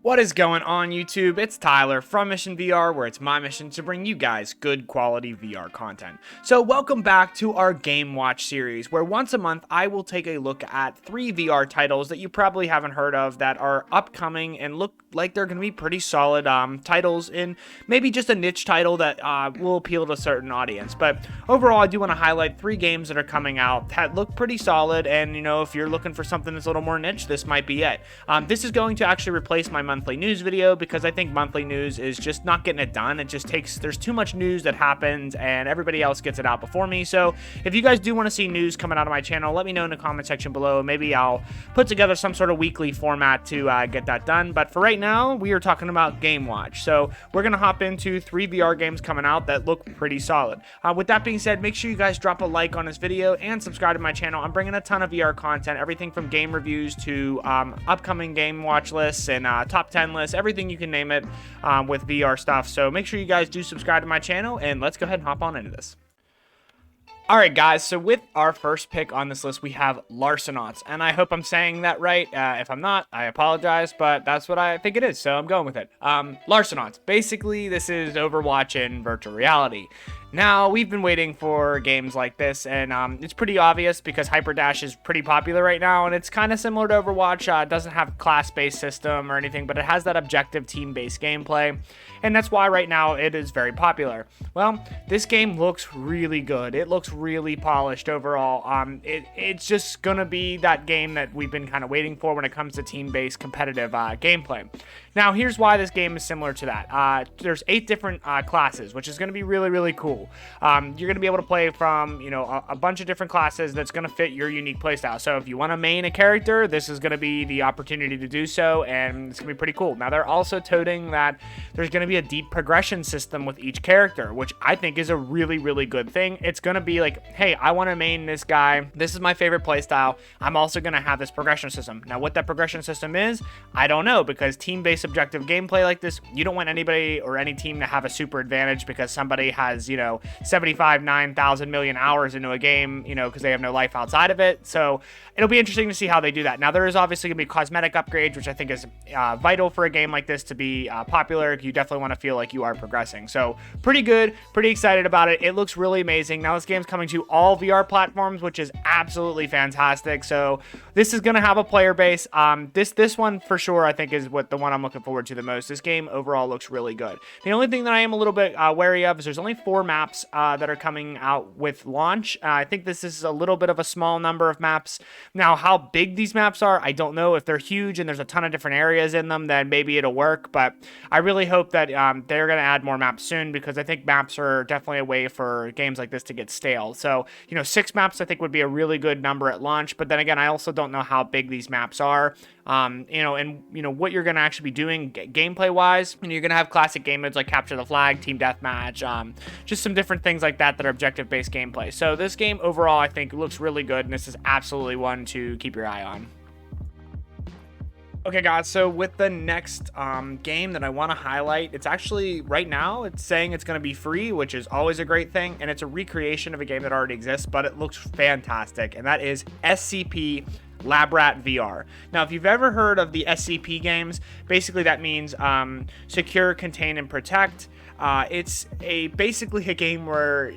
What is going on, YouTube? It's Tyler from Mission VR, where it's my mission to bring you guys good quality VR content. So welcome back to our Game Watch series, where once a month I will take a look at 3 VR titles that you probably haven't heard of that are upcoming and look like they're going to be pretty solid titles in maybe just a niche title that will appeal to a certain audience. But overall, I do want to highlight 3 games that are coming out that look pretty solid, and if you're looking for something that's a little more niche, this might be it. This is going to actually replace my monthly news video because I think monthly news is just not getting it done. It just takes, there's too much news that happens and everybody else gets it out before me. So if you guys do want to see news coming out of my channel, let me know in the comment section below. Maybe I'll put together some sort of weekly format to get that done. But for right now, we are talking about Game Watch. So we're going to hop into 3 VR games coming out that look pretty solid. With that being said, make sure you guys drop a like on this video and subscribe to my channel. I'm bringing a ton of VR content, everything from game reviews to upcoming Game Watch lists and top 10 lists, everything you can name it with VR stuff. So make sure you guys do subscribe to my channel, and let's go ahead and hop on into this. Alright guys, so with our first pick on this list, we have Larcenauts, and I hope I'm saying that right. If I'm not, I apologize, but that's what I think it is, so I'm going with it. Larcenauts, basically this is Overwatch in virtual reality. Now, we've been waiting for games like this, and it's pretty obvious because Hyperdash is pretty popular right now, and it's kind of similar to Overwatch. It doesn't have a class-based system or anything, but it has that objective team-based gameplay, and that's why right now it is very popular. Well, this game looks really good. It looks really polished overall. It's just gonna be that game that we've been kind of waiting for when it comes to team-based competitive gameplay. Now, here's why this game is similar to that. There's 8 different classes, which is going to be really, really cool. You're going to be able to play from, a bunch of different classes that's going to fit your unique playstyle. So if you want to main a character, this is going to be the opportunity to do so, and it's going to be pretty cool. Now, they're also toting that there's going to be a deep progression system with each character, which I think is a really, really good thing. It's going to be like, hey, I want to main this guy. This is my favorite playstyle. I'm also going to have this progression system. Now, what that progression system is, I don't know, because team-based objective gameplay like this, you don't want anybody or any team to have a super advantage because somebody has 9,000 million hours into a game, because they have no life outside of it. So it'll be interesting to see how they do that. Now, there is obviously gonna be cosmetic upgrades, which I think is vital for a game like this to be popular. You definitely want to feel like you are progressing. So pretty good, pretty excited about it. It looks really amazing. Now, this game's coming to all VR platforms, which is absolutely fantastic. So this is gonna have a player base. This one for sure I think is the one I'm looking forward to the most. This game overall looks really good. The only thing that I am a little bit wary of is there's only 4 maps that are coming out with launch. I think this is a little bit of a small number of maps. Now, how big these maps are, I don't know. If they're huge and there's a ton of different areas in them, then maybe it'll work, but I really hope that they're going to add more maps soon, because I think maps are definitely a way for games like this to get stale. So, 6 maps I think would be a really good number at launch, but then again, I also don't know how big these maps are. What you're going to actually be doing gameplay wise, and you're going to have classic game modes like capture the flag, team deathmatch, just some different things like that are objective based gameplay. So this game overall I think looks really good, and this is absolutely one to keep your eye on. Okay guys, so with the next game that I want to highlight, it's actually right now it's saying it's going to be free, which is always a great thing, and it's a recreation of a game that already exists, but it looks fantastic, and that is SCP Lab Rat VR. Now, if you've ever heard of the SCP games, basically that means secure, contain, and protect. It's basically a game where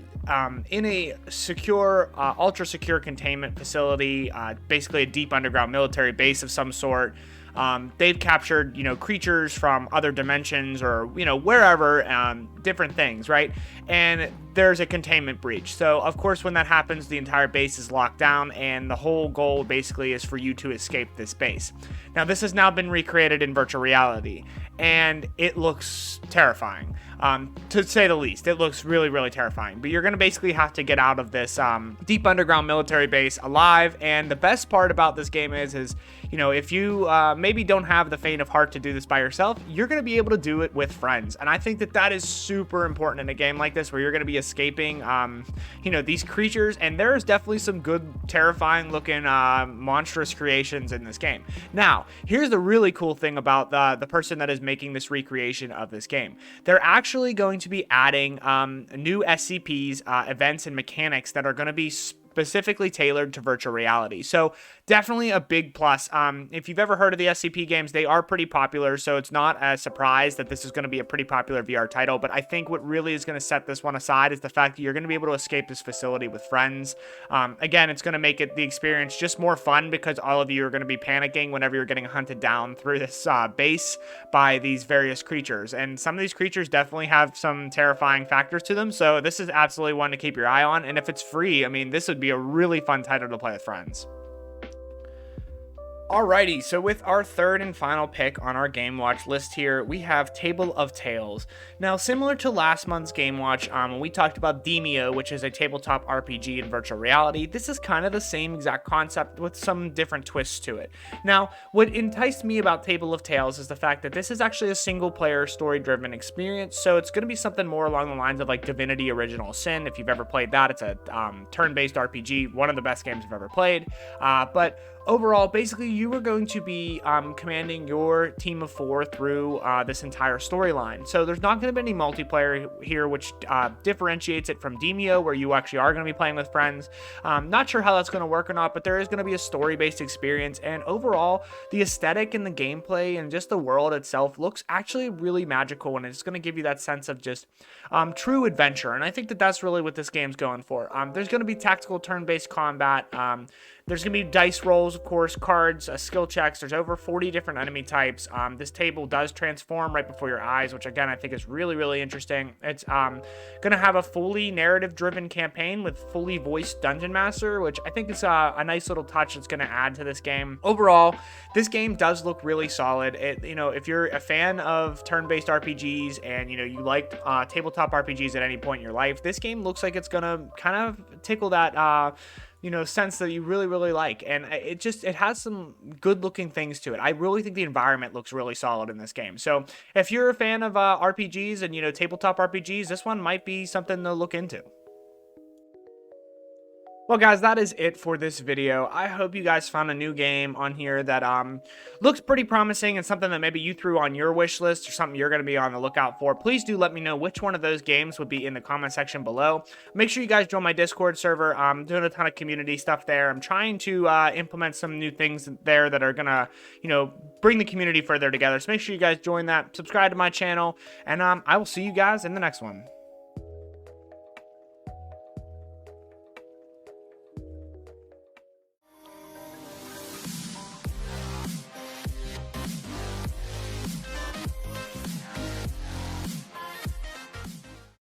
in a secure, ultra secure containment facility, basically a deep underground military base of some sort, they've captured, creatures from other dimensions or, wherever, different things, right? And there's a containment breach. So, of course, when that happens, the entire base is locked down, and the whole goal basically is for you to escape this base. Now, this has now been recreated in virtual reality, and it looks terrifying, to say the least. It looks really, really terrifying. But you're going to basically have to get out of this deep underground military base alive, and the best part about this game is if you maybe don't have the faint of heart to do this by yourself, you're going to be able to do it with friends. And I think that is super important in a game like this, where you're going to be escaping, these creatures. And there's definitely some good, terrifying looking, monstrous creations in this game. Now, here's the really cool thing about the person that is making this recreation of this game. They're actually going to be adding new SCPs, events, and mechanics that are going to be specifically tailored to virtual reality. So definitely a big plus. If you've ever heard of the SCP games, they are pretty popular, so it's not a surprise that this is going to be a pretty popular VR title. But I think what really is going to set this one aside is the fact that you're going to be able to escape this facility with friends. Again, it's going to make the experience just more fun because all of you are going to be panicking whenever you're getting hunted down through this base by these various creatures. And some of these creatures definitely have some terrifying factors to them, so this is absolutely one to keep your eye on. And if it's free, I mean, this would be a really fun title to play with friends. Alrighty, so with our third and final pick on our Game Watch list here, we have Table of Tales. Now, similar to last month's Game Watch, when we talked about Demio, which is a tabletop RPG in virtual reality, this is kind of the same exact concept with some different twists to it. Now, what enticed me about Table of Tales is the fact that this is actually a single-player, story-driven experience, so it's going to be something more along the lines of like Divinity Original Sin. If you've ever played that, it's a turn-based RPG, one of the best games I've ever played, but overall, basically, you are going to be commanding your team of 4 through this entire storyline. So there's not going to be any multiplayer here, which differentiates it from Demio, where you actually are going to be playing with friends. Not sure how that's going to work or not, but there is going to be a story-based experience. And overall, the aesthetic and the gameplay and just the world itself looks actually really magical, and it's going to give you that sense of just true adventure. And I think that that's really what this game's going for. There's going to be tactical turn-based combat. There's going to be dice rolls, of course, cards, skill checks. There's over 40 different enemy types. This table does transform right before your eyes, which, again, I think is really, really interesting. It's going to have a fully narrative-driven campaign with fully voiced Dungeon Master, which I think is a nice little touch that's going to add to this game. Overall, this game does look really solid. If you're a fan of turn-based RPGs and, you liked tabletop RPGs at any point in your life, this game looks like it's going to kind of tickle that sense that you really, really like. And it has some good looking things to it. I really think the environment looks really solid in this game. So if you're a fan of RPGs and, tabletop RPGs, this one might be something to look into. Well, guys, that is it for this video. I hope you guys found a new game on here that looks pretty promising and something that maybe you threw on your wish list or something you're going to be on the lookout for. Please do let me know which one of those games would be in the comment section below. Make sure you guys join my Discord server. I'm doing a ton of community stuff there. I'm trying to implement some new things there that are going to, bring the community further together. So make sure you guys join that, subscribe to my channel, and I will see you guys in the next one.